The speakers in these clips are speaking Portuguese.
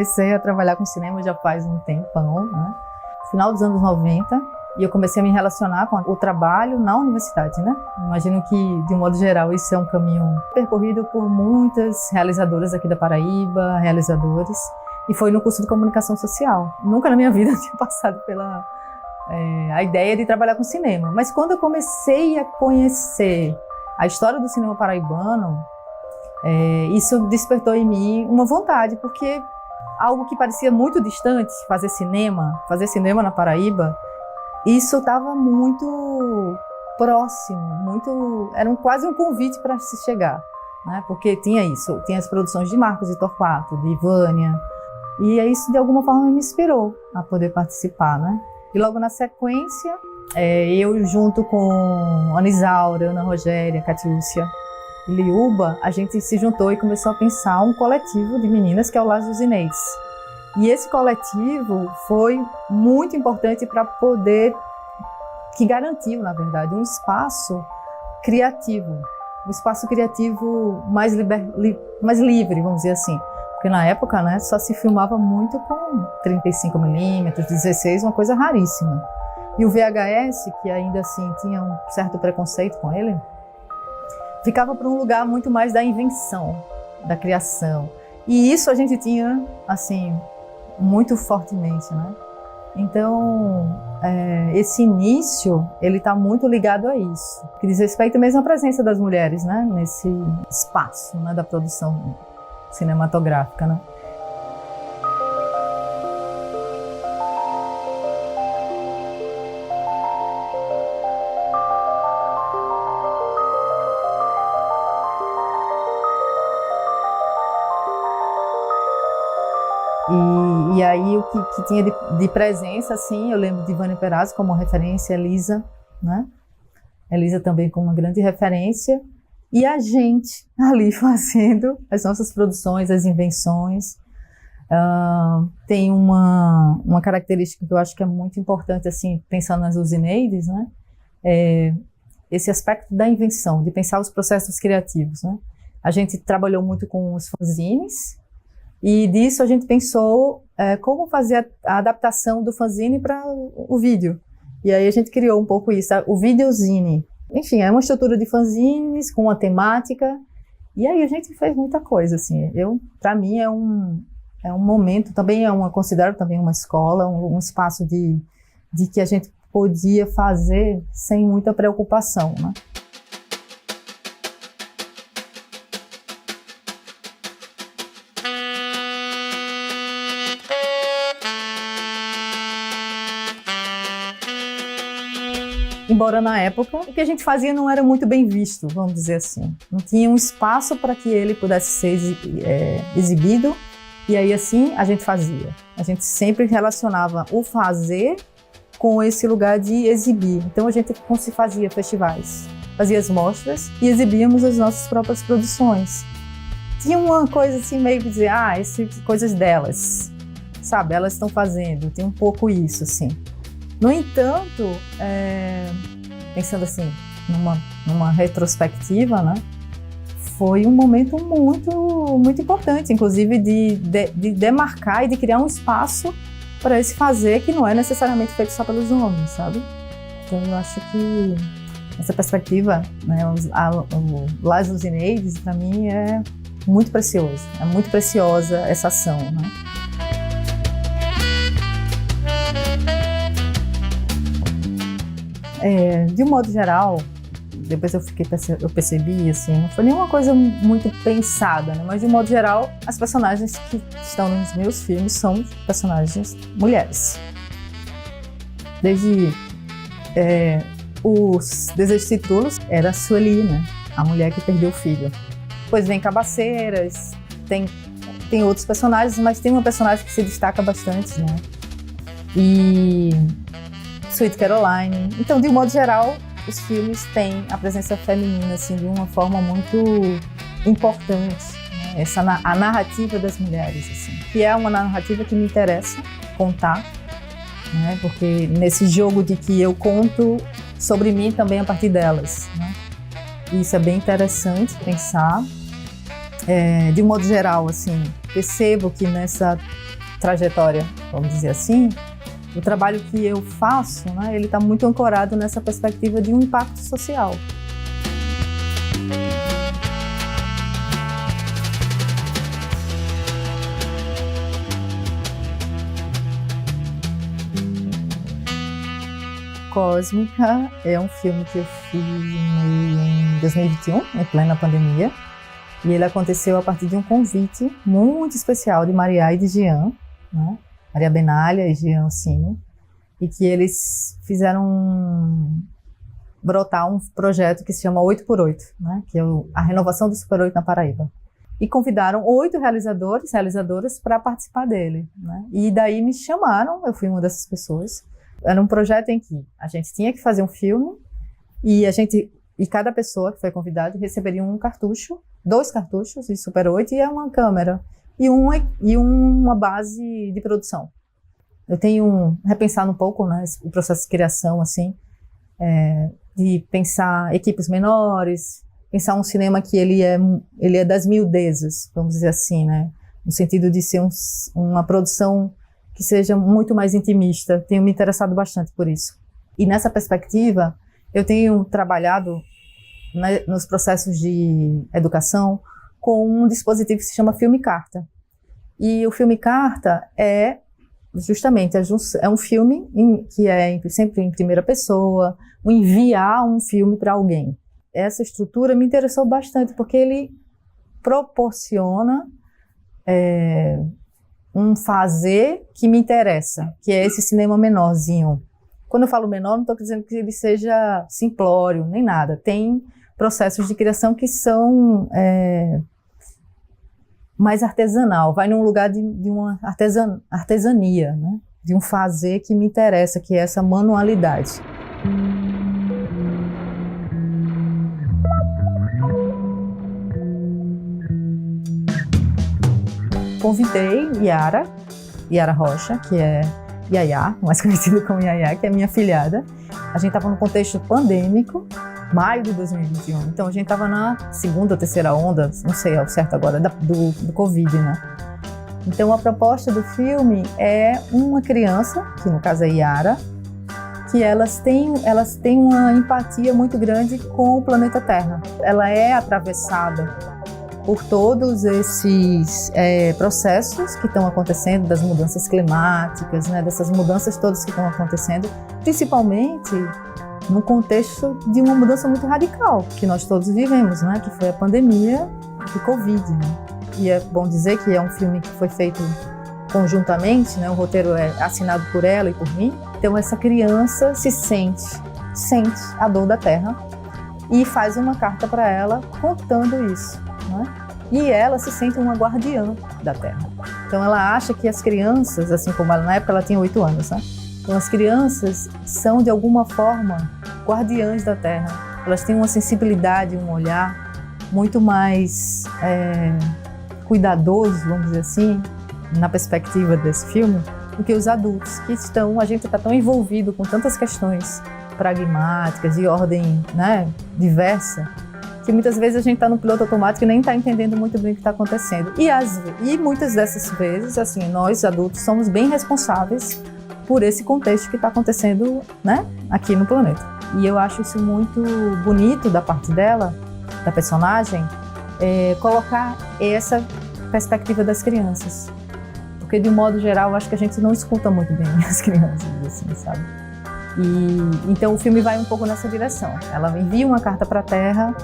comecei a trabalhar com cinema já faz um tempão, né? Final dos anos 90, e eu comecei a me relacionar com o trabalho na universidade, né? Imagino que, de um modo geral, isso é um caminho percorrido por muitas realizadoras aqui da Paraíba, realizadores, e foi no curso de comunicação social. Nunca na minha vida tinha passado pela a ideia de trabalhar com cinema, mas quando eu comecei a conhecer a história do cinema paraibano, isso despertou em mim uma vontade, porque algo que parecia muito distante, fazer cinema na Paraíba, isso estava muito próximo, era quase um convite para se chegar, né? Porque tinha as produções de Marcos e Torquato, de Vânia, e isso de alguma forma me inspirou a poder participar, né? E logo na sequência, eu junto com Ana Isaura, Ana Rogéria, Catiúcia e Liuba, a gente se juntou e começou a pensar um coletivo de meninas que é o Lar dos Inês. E esse coletivo foi muito importante para poder, que garantiu, na verdade, um espaço criativo mais livre, vamos dizer assim. Porque na época, né, só se filmava muito com 35mm, 16, uma coisa raríssima. E o VHS, que ainda assim tinha um certo preconceito com ele, ficava para um lugar muito mais da invenção, da criação. E isso a gente tinha, assim, muito fortemente, né? Então, esse início, ele está muito ligado a isso. Que diz respeito mesmo à presença das mulheres, né? Nesse espaço, né, da produção cinematográfica, né? E aí o que tinha de presença, assim, eu lembro de Vânia Perazzo como referência, Elisa, né? Elisa também como uma grande referência. E a gente ali fazendo as nossas produções, as invenções. Tem uma característica que eu acho que é muito importante, assim, pensando nas Luzineides, né? Esse aspecto da invenção, de pensar os processos criativos, né? A gente trabalhou muito com os fanzines, e disso a gente pensou como fazer a adaptação do fanzine para o vídeo. E aí a gente criou um pouco isso, o videozine. Enfim, é uma estrutura de fanzines com uma temática. E aí a gente fez muita coisa, assim. Para mim é um momento, também considero também uma escola, um espaço de que a gente podia fazer sem muita preocupação, né? Embora na época o que a gente fazia não era muito bem visto, vamos dizer assim. Não tinha um espaço para que ele pudesse ser exibido, e aí assim a gente fazia. A gente sempre relacionava o fazer com esse lugar de exibir. Então a gente se fazia festivais, fazia as mostras e exibíamos as nossas próprias produções. Tinha uma coisa assim meio que dizer, coisas delas, sabe? Elas estão fazendo, tem um pouco isso, assim. No entanto, pensando assim, numa retrospectiva, né, foi um momento muito, muito importante, inclusive de demarcar e de criar um espaço para esse fazer que não é necessariamente feito só pelos homens, sabe? Então eu acho que essa perspectiva, né, o Lar dos Inês, para mim é muito precioso, é muito preciosa essa ação, né? De um modo geral, depois eu percebi, assim, não foi nenhuma coisa muito pensada, né? Mas de um modo geral, as personagens que estão nos meus filmes são personagens mulheres. Desde os Desejos e Títulos, era a Sueli, né? A mulher que perdeu o filho. Depois vem Cabaceiras, tem outros personagens, mas tem uma personagem que se destaca bastante, né? E Sweet Caroline. Então, de um modo geral, os filmes têm a presença feminina, assim, de uma forma muito importante, né? A narrativa das mulheres, assim, que é uma narrativa que me interessa contar, né? Porque nesse jogo de que eu conto sobre mim também a partir delas, né? Isso é bem interessante pensar. De um modo geral, assim, percebo que nessa trajetória, vamos dizer assim, o trabalho que eu faço, né, ele está muito ancorado nessa perspectiva de um impacto social. Cósmica é um filme que eu fiz em 2021, em plena pandemia, e ele aconteceu a partir de um convite muito especial de Maria e de Jean, né? Maria Benalha e Jean Ossino, e que eles fizeram brotar um projeto que se chama 8x8, né? Que é a renovação do Super 8 na Paraíba. E convidaram 8 realizadores, realizadoras para participar dele, né? E daí me chamaram, eu fui uma dessas pessoas. Era um projeto em que a gente tinha que fazer um filme e cada pessoa que foi convidada receberia um cartucho, 2 cartuchos de Super 8 e uma câmera e uma base de produção. Eu tenho repensado um pouco, né, o processo de criação, assim, de pensar equipes menores, pensar um cinema que ele é das miudezas, vamos dizer assim, né, no sentido de ser uma produção que seja muito mais intimista. Tenho me interessado bastante por isso. E nessa perspectiva, eu tenho trabalhado, né, nos processos de educação com um dispositivo que se chama Filme Carta. E o Filme Carta é justamente um filme que é sempre em primeira pessoa, o enviar um filme para alguém. Essa estrutura me interessou bastante porque ele proporciona um fazer que me interessa, que é esse cinema menorzinho. Quando eu falo menor, não estou dizendo que ele seja simplório, nem nada. Tem processos de criação que são mais artesanal, vai num lugar de uma artesania, né? De um fazer que me interessa, que é essa manualidade. Convidei Yara Rocha, que é Yaya, mais conhecida como Yaya, que é minha filhada. A gente estava no contexto pandêmico, maio de 2021, então a gente estava na segunda ou terceira onda, não sei ao certo agora, do Covid, né? Então a proposta do filme é uma criança, que no caso é Yara, que elas têm uma empatia muito grande com o planeta Terra. Ela é atravessada por todos esses processos que estão acontecendo, das mudanças climáticas, né, dessas mudanças todas que estão acontecendo, principalmente num contexto de uma mudança muito radical que nós todos vivemos, né, que foi a pandemia do Covid. Né? E é bom dizer que é um filme que foi feito conjuntamente, né, o roteiro é assinado por ela e por mim. Então essa criança sente a dor da Terra e faz uma carta para ela contando isso. Né? E ela se sente uma guardiã da Terra. Então ela acha que as crianças, assim como ela, na época ela tinha 8 anos, né? Então as crianças são de alguma forma guardiãs da Terra. Elas têm uma sensibilidade, um olhar muito mais cuidadoso, vamos dizer assim, na perspectiva desse filme, do que os adultos que a gente está tão envolvido com tantas questões pragmáticas, de ordem, né, diversa, que muitas vezes a gente está no piloto automático e nem está entendendo muito bem o que está acontecendo. E muitas dessas vezes, assim, nós adultos somos bem responsáveis por esse contexto que está acontecendo, né, aqui no planeta. E eu acho isso muito bonito da parte dela, da personagem, colocar essa perspectiva das crianças. Porque, de um modo geral, eu acho que a gente não escuta muito bem as crianças, assim, sabe? Então o filme vai um pouco nessa direção. Ela envia uma carta para a Terra,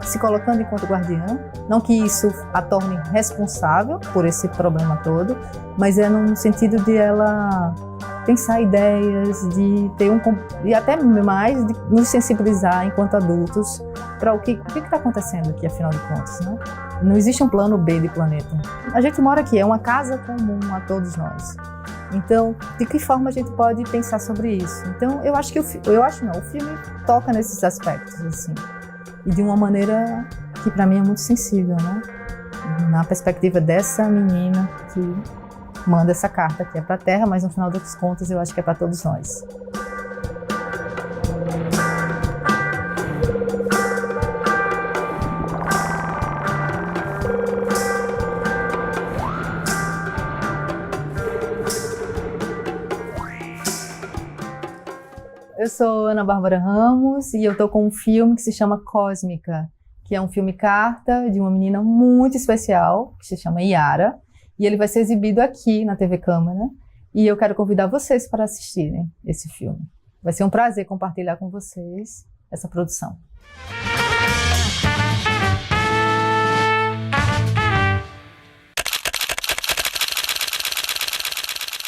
se colocando enquanto guardiã. Não que isso a torne responsável por esse problema todo, mas é no sentido de ela pensar ideias, de ter e até mais de nos sensibilizar enquanto adultos para o que está acontecendo aqui, afinal de contas, né? Não existe um plano B de planeta. A gente mora aqui, é uma casa comum a todos nós. Então, de que forma a gente pode pensar sobre isso? Então, eu acho que o filme toca nesses aspectos, assim, e de uma maneira que para mim é muito sensível, né? Na perspectiva dessa menina que manda essa carta, que é para a Terra, mas no final das contas eu acho que é para todos nós. Eu sou Ana Bárbara Ramos e eu tô com um filme que se chama Cósmica, que é um filme carta de uma menina muito especial, que se chama Yara, e ele vai ser exibido aqui na TV Câmara, e eu quero convidar vocês para assistirem esse filme. Vai ser um prazer compartilhar com vocês essa produção.